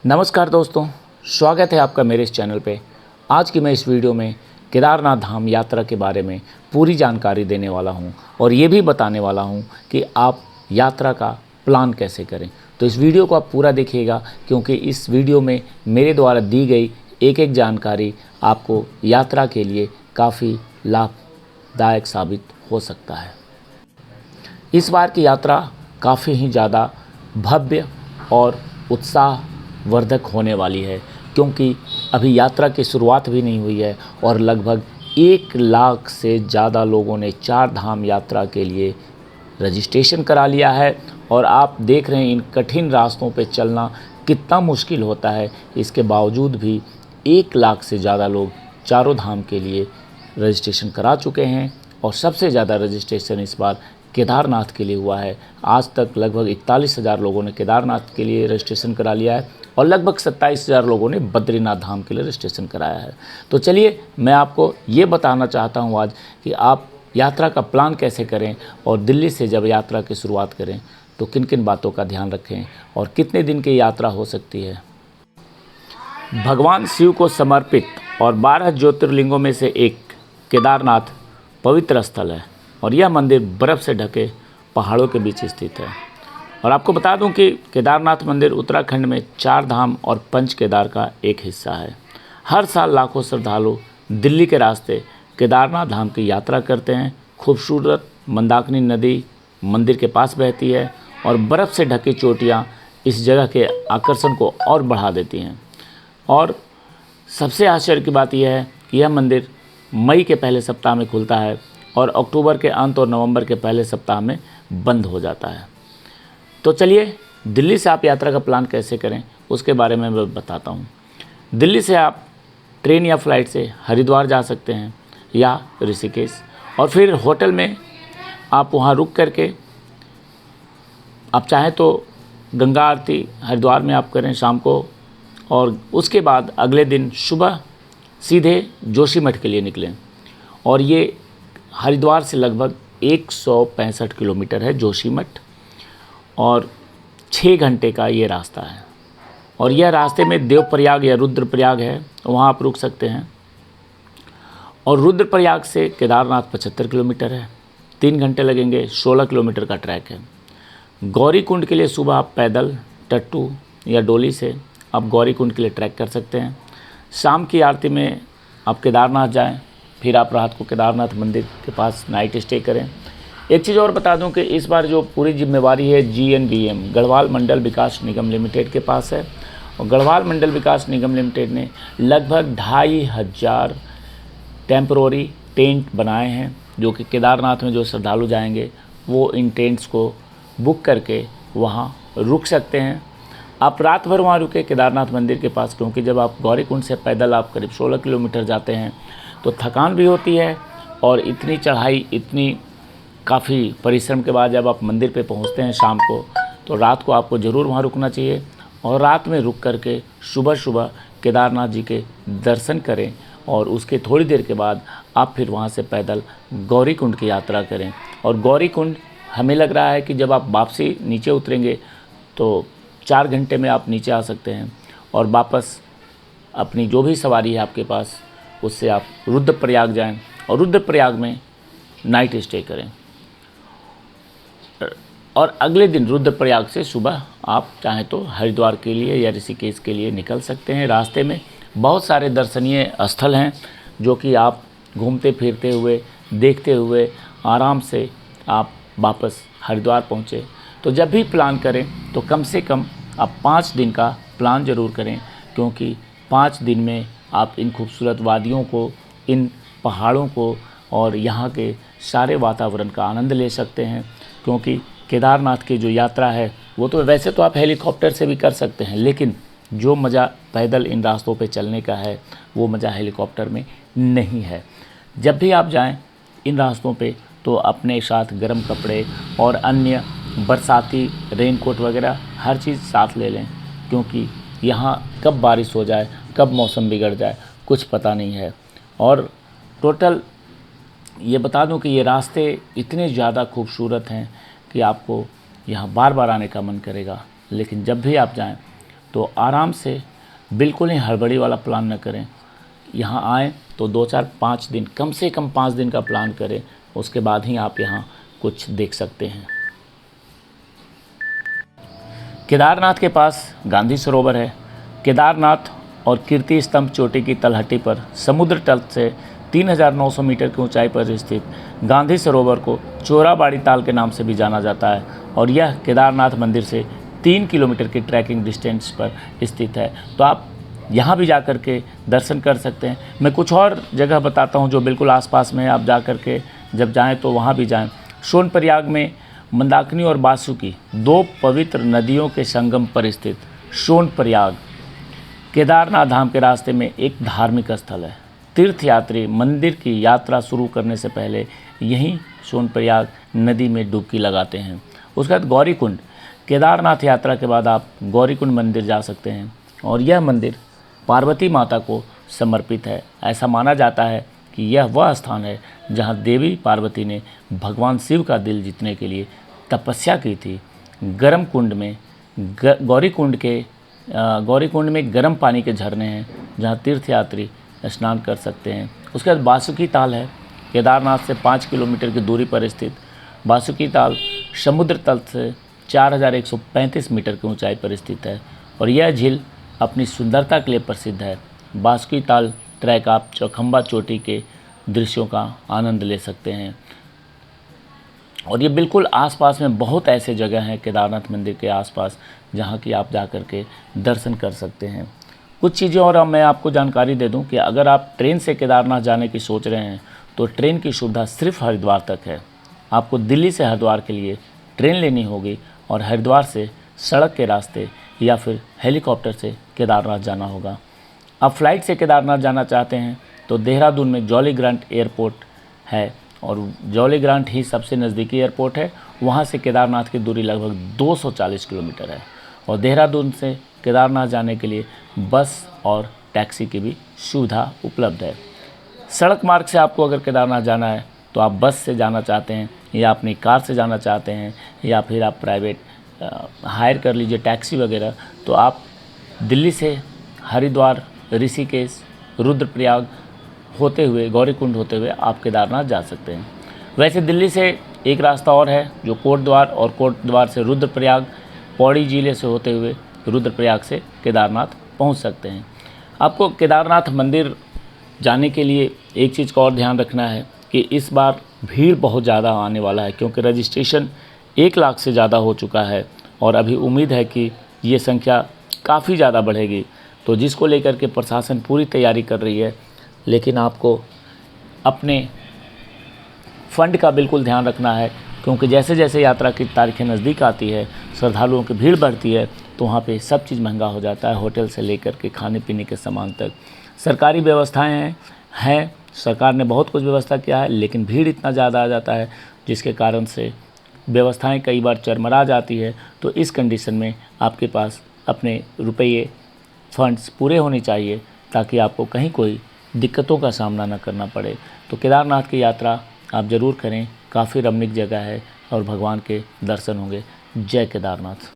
नमस्कार दोस्तों, स्वागत है आपका मेरे इस चैनल पे। आज की मैं इस वीडियो में केदारनाथ धाम यात्रा के बारे में पूरी जानकारी देने वाला हूं और ये भी बताने वाला हूं कि आप यात्रा का प्लान कैसे करें। तो इस वीडियो को आप पूरा देखिएगा, क्योंकि इस वीडियो में मेरे द्वारा दी गई एक एक जानकारी आपको यात्रा के लिए काफ़ी लाभदायक साबित हो सकता है। इस बार की यात्रा काफ़ी ही ज़्यादा भव्य और उत्साहवर्धक होने वाली है, क्योंकि अभी यात्रा की शुरुआत भी नहीं हुई है और लगभग 1 लाख से ज़्यादा लोगों ने 4 धाम यात्रा के लिए रजिस्ट्रेशन करा लिया है। और आप देख रहे हैं इन कठिन रास्तों पे चलना कितना मुश्किल होता है। इसके बावजूद भी 1 लाख से ज़्यादा लोग चारों धाम के लिए रजिस्ट्रेशन करा चुके हैं और सबसे ज़्यादा रजिस्ट्रेशन इस बार केदारनाथ के लिए हुआ है। आज तक लगभग 41,000 लोगों ने केदारनाथ के लिए रजिस्ट्रेशन करा लिया है और लगभग 27,000 लोगों ने बद्रीनाथ धाम के लिए रजिस्ट्रेशन कराया है। तो चलिए मैं आपको ये बताना चाहता हूँ आज कि आप यात्रा का प्लान कैसे करें और दिल्ली से जब यात्रा की शुरुआत करें तो किन किन बातों का ध्यान रखें और कितने दिन की यात्रा हो सकती है। भगवान शिव को समर्पित और 12 ज्योतिर्लिंगों में से एक केदारनाथ पवित्र स्थल है और यह मंदिर बर्फ़ से ढके पहाड़ों के बीच स्थित है। और आपको बता दूं कि केदारनाथ मंदिर उत्तराखंड में 4 धाम और 5 केदार का एक हिस्सा है। हर साल लाखों श्रद्धालु दिल्ली के रास्ते केदारनाथ धाम की यात्रा करते हैं। खूबसूरत मंदाकिनी नदी मंदिर के पास बहती है और बर्फ़ से ढकी चोटियाँ इस जगह के आकर्षण को और बढ़ा देती हैं। और सबसे आश्चर्य की बात यह है कि यह मंदिर मई के पहले सप्ताह में खुलता है और अक्टूबर के अंत और नवंबर के पहले सप्ताह में बंद हो जाता है। तो चलिए दिल्ली से आप यात्रा का प्लान कैसे करें उसके बारे में मैं बताता हूँ। दिल्ली से आप ट्रेन या फ्लाइट से हरिद्वार जा सकते हैं या ऋषिकेश, और फिर होटल में आप वहाँ रुक करके आप चाहें तो गंगा आरती हरिद्वार में आप करें शाम को, और उसके बाद अगले दिन सुबह सीधे जोशीमठ के लिए निकलें। और ये हरिद्वार से लगभग 165 किलोमीटर है जोशीमठ और 6 घंटे का ये रास्ता है। और यह रास्ते में देवप्रयाग या रुद्रप्रयाग है, वहाँ आप रुक सकते हैं। और रुद्रप्रयाग से केदारनाथ 75 किलोमीटर है, 3 घंटे लगेंगे, 16 किलोमीटर का ट्रैक है। गौरी कुंड के लिए सुबह आप पैदल टट्टू या डोली से आप गौरी कुंड के लिए ट्रैक कर सकते हैं। शाम की आरती में आप केदारनाथ जाएं, फिर आप रात को केदारनाथ मंदिर के पास नाइट स्टे करें। एक चीज़ और बता दूं कि इस बार जो पूरी जिम्मेवारी है GNBM गढ़वाल मंडल विकास निगम लिमिटेड के पास है। और गढ़वाल मंडल विकास निगम लिमिटेड ने लगभग 2,500 टेम्परोरी टेंट बनाए हैं, जो कि केदारनाथ में जो श्रद्धालु जाएंगे वो इन टेंट्स को बुक करके वहाँ रुक सकते हैं। आप रात भर वहाँ रुके केदारनाथ मंदिर के पास, क्योंकि जब आप गौरीकुंड से पैदल आप करीब 16 किलोमीटर जाते हैं तो थकान भी होती है। और इतनी चढ़ाई, इतनी काफ़ी परिश्रम के बाद जब आप मंदिर पे पहुँचते हैं शाम को, तो रात को आपको ज़रूर वहाँ रुकना चाहिए। और रात में रुक करके सुबह सुबह केदारनाथ जी के दर्शन करें और उसके थोड़ी देर के बाद आप फिर वहाँ से पैदल गौरीकुंड की यात्रा करें। और गौरीकुंड हमें लग रहा है कि जब आप वापसी नीचे उतरेंगे तो 4 घंटे में आप नीचे आ सकते हैं और वापस अपनी जो भी सवारी है आपके पास उससे आप रुद्रप्रयाग जाएं और रुद्रप्रयाग में नाइट स्टे करें। और अगले दिन रुद्रप्रयाग से सुबह आप चाहें तो हरिद्वार के लिए या ऋषिकेश के लिए निकल सकते हैं। रास्ते में बहुत सारे दर्शनीय स्थल हैं जो कि आप घूमते फिरते हुए देखते हुए आराम से आप वापस हरिद्वार पहुँचे। तो जब भी प्लान करें तो कम से कम आप 5 दिन का प्लान ज़रूर करें, क्योंकि 5 दिन में आप इन खूबसूरत वादियों को, इन पहाड़ों को और यहाँ के सारे वातावरण का आनंद ले सकते हैं। क्योंकि केदारनाथ की जो यात्रा है वो तो वैसे तो आप हेलीकॉप्टर से भी कर सकते हैं, लेकिन जो मज़ा पैदल इन रास्तों पे चलने का है वो मज़ा हेलीकॉप्टर में नहीं है। जब भी आप जाएं इन रास्तों पे तो अपने साथ गर्म कपड़े और अन्य बरसाती रेनकोट वगैरह हर चीज़ साथ ले लें, क्योंकि यहाँ कब बारिश हो जाए, कब मौसम बिगड़ जाए, कुछ पता नहीं है। और टोटल ये बता दूं कि ये रास्ते इतने ज़्यादा खूबसूरत हैं कि आपको यहाँ बार बार आने का मन करेगा। लेकिन जब भी आप जाएं तो आराम से, बिल्कुल ही हड़बड़ी वाला प्लान न करें। यहाँ आएँ तो 2-4-5 दिन, कम से कम 5 दिन का प्लान करें, उसके बाद ही आप यहाँ कुछ देख सकते हैं। केदारनाथ के पास गांधी सरोवर है। केदारनाथ और कीर्ति स्तंभ चोटी की तलहटी पर समुद्र तल से 3900 मीटर की ऊंचाई पर स्थित गांधी सरोवर को चोराबाड़ी ताल के नाम से भी जाना जाता है और यह केदारनाथ मंदिर से 3 किलोमीटर की ट्रैकिंग डिस्टेंस पर स्थित है। तो आप यहाँ भी जा कर के दर्शन कर सकते हैं। मैं कुछ और जगह बताता हूँ जो बिल्कुल आसपास में है, आप जा कर के जब जाएँ तो वहाँ भी जाएँ। सोनप्रयाग में मंदाकिनी और बासुकी 2 पवित्र नदियों के संगम पर स्थित सोनप्रयाग केदारनाथ धाम के रास्ते में एक धार्मिक स्थल है। तीर्थयात्री मंदिर की यात्रा शुरू करने से पहले यहीं सोनप्रयाग नदी में डुबकी लगाते हैं। उसके बाद गौरीकुंड, केदारनाथ यात्रा के बाद आप गौरीकुंड मंदिर जा सकते हैं और यह मंदिर पार्वती माता को समर्पित है। ऐसा माना जाता है कि यह वह स्थान है जहां देवी पार्वती ने भगवान शिव का दिल जीतने के लिए तपस्या की थी। गौरीकुंड में गर्म पानी के झरने हैं जहां तीर्थयात्री स्नान कर सकते हैं। उसके बाद बासुकी ताल है। केदारनाथ से 5 किलोमीटर की दूरी पर स्थित बासुकी ताल समुद्र तल से 4135 मीटर की ऊंचाई पर स्थित है और यह झील अपनी सुंदरता के लिए प्रसिद्ध है। बासुकी ताल ट्रैक आप चौखंबा चोटी के दृश्यों का आनंद ले सकते हैं और ये बिल्कुल आसपास में बहुत ऐसे जगह हैं केदारनाथ मंदिर के आसपास जहाँ की आप जा कर के दर्शन कर सकते हैं। कुछ चीज़ें और मैं आपको जानकारी दे दूं कि अगर आप ट्रेन से केदारनाथ जाने की सोच रहे हैं तो ट्रेन की सुविधा सिर्फ हरिद्वार तक है। आपको दिल्ली से हरिद्वार के लिए ट्रेन लेनी होगी और हरिद्वार से सड़क के रास्ते या फिर हेलीकॉप्टर से केदारनाथ जाना होगा। आप फ्लाइट से केदारनाथ जाना चाहते हैं तो देहरादून में जॉली ग्रांट एयरपोर्ट है और जॉली ग्रांट ही सबसे नज़दीकी एयरपोर्ट है। वहाँ से केदारनाथ की दूरी लगभग 240 किलोमीटर है और देहरादून से केदारनाथ जाने के लिए बस और टैक्सी की भी सुविधा उपलब्ध है। सड़क मार्ग से आपको अगर केदारनाथ जाना है तो आप बस से जाना चाहते हैं या अपनी कार से जाना चाहते हैं या फिर आप प्राइवेट हायर कर लीजिए टैक्सी वगैरह, तो आप दिल्ली से हरिद्वार, ऋषिकेश, रुद्रप्रयाग होते हुए, गौरीकुंड होते हुए आप केदारनाथ जा सकते हैं। वैसे दिल्ली से एक रास्ता और है जो कोटद्वार, और कोटद्वार से रुद्रप्रयाग, पौड़ी जिले से होते हुए रुद्रप्रयाग से केदारनाथ पहुंच सकते हैं। आपको केदारनाथ मंदिर जाने के लिए एक चीज़ का और ध्यान रखना है कि इस बार भीड़ बहुत ज़्यादा आने वाला है क्योंकि रजिस्ट्रेशन 1 लाख से ज़्यादा हो चुका है और अभी उम्मीद है कि ये संख्या काफ़ी ज़्यादा बढ़ेगी, तो जिसको लेकर के प्रशासन पूरी तैयारी कर रही है। लेकिन आपको अपने फंड का बिल्कुल ध्यान रखना है क्योंकि जैसे जैसे यात्रा की तारीखें नज़दीक आती है, श्रद्धालुओं की भीड़ बढ़ती है, तो वहाँ पे सब चीज़ महंगा हो जाता है, होटल से लेकर के खाने पीने के सामान तक। सरकारी व्यवस्थाएं हैं, सरकार ने बहुत कुछ व्यवस्था किया है, लेकिन भीड़ इतना ज़्यादा आ जाता है जिसके कारण से व्यवस्थाएं कई बार चरमरा जाती है। तो इस कंडीशन में आपके पास अपने रुपये फंड्स पूरे होने चाहिए ताकि आपको कहीं कोई दिक्कतों का सामना न करना पड़े। तो केदारनाथ की यात्रा आप ज़रूर करें, काफ़ी रमणीक जगह है और भगवान के दर्शन होंगे। जय केदारनाथ।